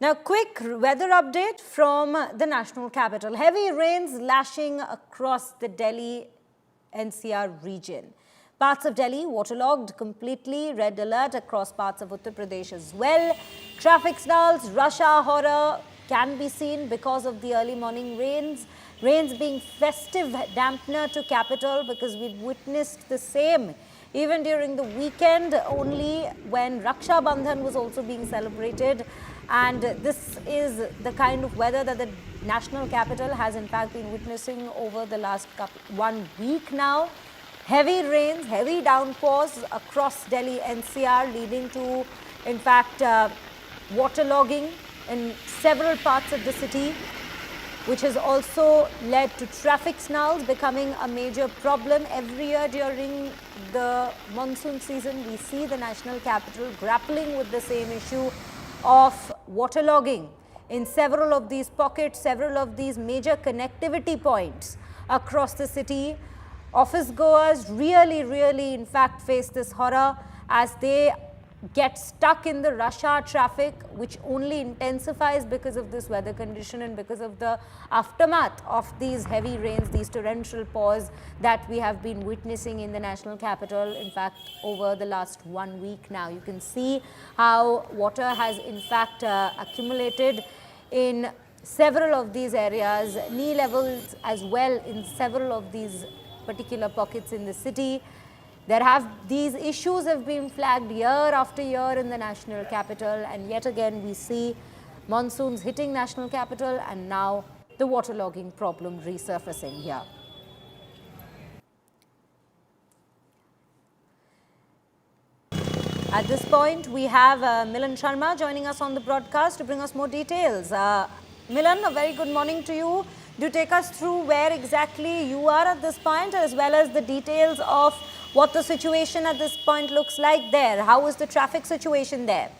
Now, quick weather update from the national capital. Heavy rains lashing across the Delhi NCR region. Parts of Delhi waterlogged completely, red alert across parts of Uttar Pradesh as well. Traffic snarls, rush hour horror can be seen because of the early morning rains. Rains being festive dampener to capital because we've witnessed the same even during the weekend only when Raksha Bandhan was also being celebrated. And this is the kind of weather that the national capital has in fact been witnessing over the last 1 week now. Heavy rains, heavy downpours across Delhi NCR leading to in fact waterlogging in several parts of the city, which has also led to traffic snarls becoming a major problem. Every year during the monsoon season, we see the national capital grappling with the same issue of waterlogging in several of these pockets, several of these major connectivity points across the city. Office goers really in fact face this horror as they get stuck in the rush hour traffic, which only intensifies because of this weather condition and because of the aftermath of these heavy rains, these torrential pours that we have been witnessing in the national capital, in fact, over the last 1 week now. You can see how water has in fact accumulated in several of these areas, knee levels as well in several of these particular pockets in the city. These issues have been flagged year after year in the national capital, and yet again we see monsoons hitting national capital and now the waterlogging problem resurfacing here. At this point, we have Milan Sharma joining us on the broadcast to bring us more details. Milan, a very good morning to you. Do take us through where exactly you are at this point, as well as the details of what the situation at this point looks like there. How is the traffic situation there?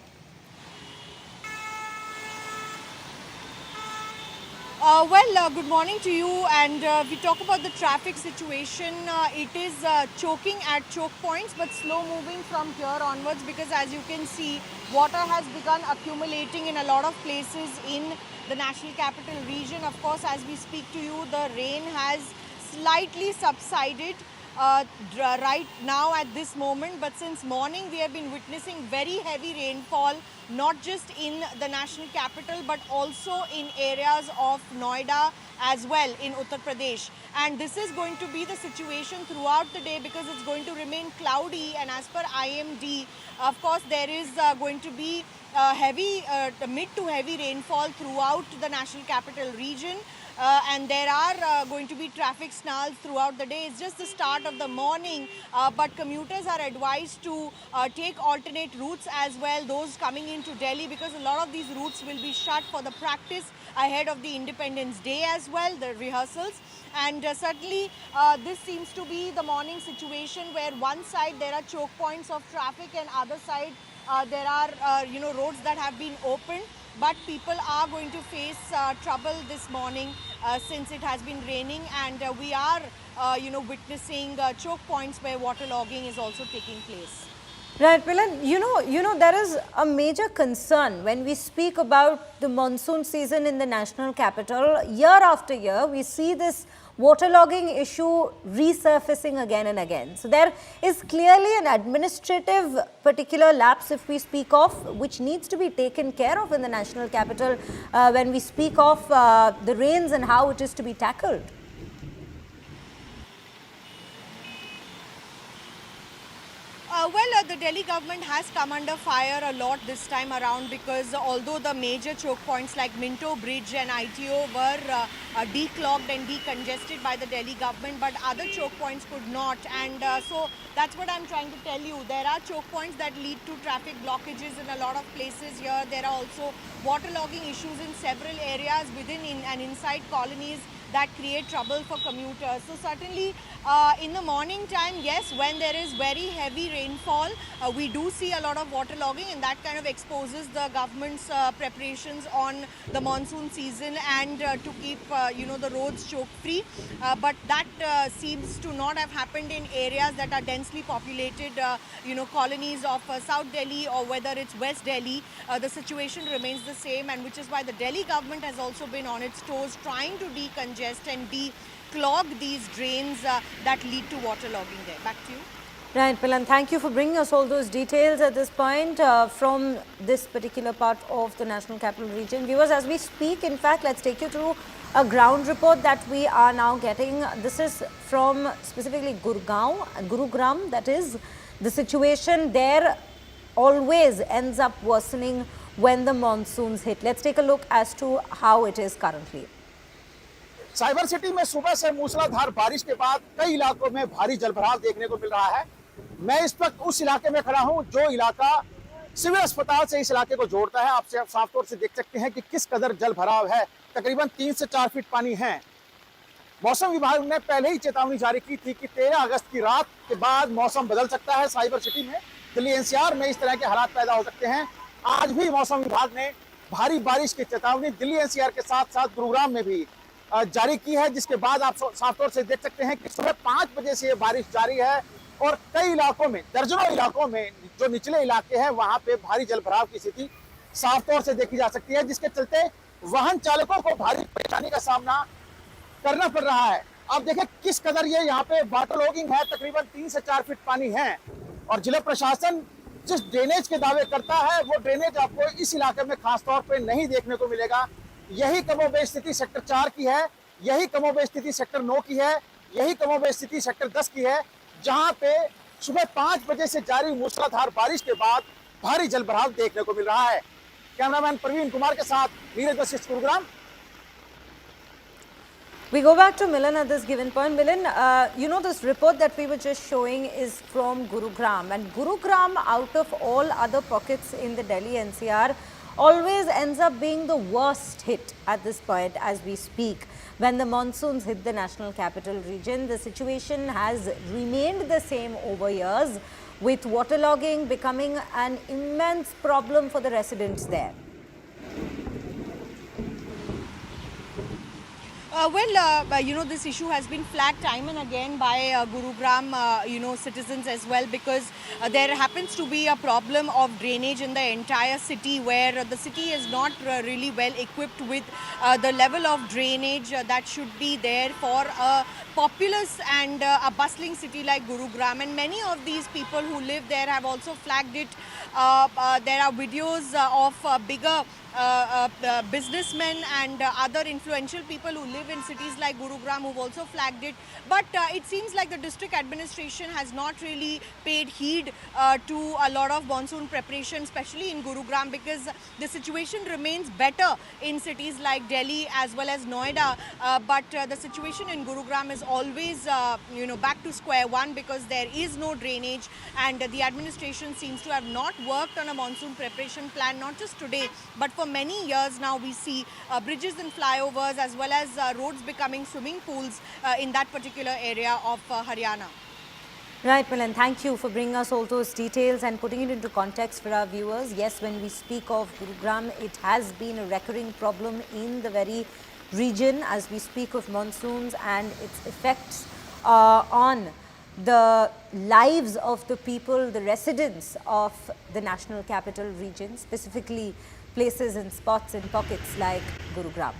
Good morning to you, and we talk about the traffic situation. It is choking at choke points, but slow moving from here onwards, because as you can see, water has begun accumulating in a lot of places in the national capital region. Of course, as we speak to you, the rain has slightly subsided right now at this moment, but since morning we have been witnessing very heavy rainfall, not just in the national capital but also in areas of Noida as well in Uttar Pradesh. And this is going to be the situation throughout the day because it's going to remain cloudy, and as per IMD, of course, there is going to be mid to heavy rainfall throughout the national capital region. And there are going to be traffic snarls throughout the day. It's just the start of the morning, but commuters are advised to take alternate routes as well, those coming into Delhi, because a lot of these routes will be shut for the practice ahead of the Independence Day as well, the rehearsals. And certainly this seems to be the morning situation where one side there are choke points of traffic and other side there are roads that have been opened. But people are going to face trouble this morning since it has been raining, and we are, witnessing choke points where waterlogging is also taking place. Right, Milan, you know, there is a major concern when we speak about the monsoon season in the national capital. Year after year, we see this waterlogging issue resurfacing again and again. So there is clearly an administrative particular lapse, if we speak of, which needs to be taken care of in the national capital when we speak of the rains and how it is to be tackled. The Delhi government has come under fire a lot this time around, because although the major choke points like Minto Bridge and ITO were declogged and decongested by the Delhi government, but other choke points could not. And so that's what I'm trying to tell you. There are choke points that lead to traffic blockages in a lot of places here. There are also waterlogging issues in several areas within and inside colonies that create trouble for commuters. So certainly in the morning time, yes, when there is very heavy rainfall, we do see a lot of waterlogging, and that kind of exposes the government's preparations on the monsoon season and to keep the roads choke free. But that seems to not have happened in areas that are densely populated, colonies of South Delhi, or whether it's West Delhi. The situation remains the same, and which is why the Delhi government has also been on its toes trying to decongest and declog these drains that lead to waterlogging there. Back to you. Right, Milan, thank you for bringing us all those details at this point from this particular part of the National Capital Region. Viewers, as we speak, in fact, let's take you through a ground report that we are now getting. This is from specifically Gurugram, that is. The situation there always ends up worsening when the monsoons hit. Let's take a look as to how it is currently. Cyber city में सुबह से मूसलाधार बारिश के बाद कई इलाकों में भारी जलभराव देखने को मिल रहा है। मैं इस वक्त उस इलाके में खड़ा हूं जो इलाका सिविल अस्पताल से इस इलाके को जोड़ता है। आप साफ तौर से देख सकते हैं कि किस कदर जलभराव है। तकरीबन 3 से 4 फीट पानी है। मौसम विभाग ने पहले ही चेतावनी जारी की थी कि 13 अगस्त की रात के बाद मौसम बदल सकता है। साइबर सिटी में, दिल्ली एनसीआर में इस तरह के हालात पैदा हो सकते हैं। आज भी मौसम विभाग ने भारी बारिश की चेतावनी दिल्ली एनसीआर के साथ साथ गुरुग्राम में भी जारी की है, जिसके बाद आप साफ तौर से देख सकते हैं कि सुबह 5 बजे से ये बारिश जारी है और कई इलाकों में, दर्जनों इलाकों में जो निचले इलाके हैं वहां पे भारी जलभराव की स्थिति साफ तौर से देखी जा सकती है, जिसके चलते वाहन चालकों को भारी परेशानी का सामना करना पड़ रहा है। आप देखें किस कदर ये यहाँ पे वाटरलॉगिंग है। तकरीबन 3 से 4 फीट पानी है और जिला प्रशासन जिस ड्रेनेज के दावे करता है वो ड्रेनेज आपको इस इलाके में खासतौर पर नहीं देखने को मिलेगा। यही कमोबेश स्थिति सेक्टर 4 की है, यही कमोबेश स्थिति सेक्टर 9 की है, यही कमोबेश स्थिति सेक्टर 10 की है, जहां पे सुबह 5 बजे से जारी मूसलाधार बारिश के बाद भारी जलभराव देखने को मिल रहा है। कैमरामैन प्रवीण कुमार के साथ Neeraj Vashishtha, Gurugram. We go back to Milan at this given point. Milan, this report that we were just showing is from Gurugram, and Gurugram, out of all other pockets in the Delhi NCR, always ends up being the worst hit at this point as we speak. When the monsoons hit the National Capital Region, the situation has remained the same over years, with waterlogging becoming an immense problem for the residents there. This issue has been flagged time and again by Gurugram, citizens as well, because there happens to be a problem of drainage in the entire city, where the city is not really well equipped with the level of drainage that should be there for a populous and a bustling city like Gurugram. And many of these people who live there have also flagged it. There are videos of bigger businessmen and other influential people who live in cities like Gurugram who've also flagged it. But it seems like the district administration has not really paid heed to a lot of monsoon preparation, especially in Gurugram, because the situation remains better in cities like Delhi as well as Noida. But the situation in Gurugram is always, back to square one, because there is no drainage, and the administration seems to have not worked on a monsoon preparation plan, not just today, but for many years now. We see bridges and flyovers as well as roads becoming swimming pools in that particular area of Haryana. Right, Milan, thank you for bringing us all those details and putting it into context for our viewers. Yes, when we speak of Gurugram, it has been a recurring problem in the very region as we speak of monsoons and its effects on the lives of the people, the residents of the National Capital Region, specifically places and spots and pockets like Gurugram.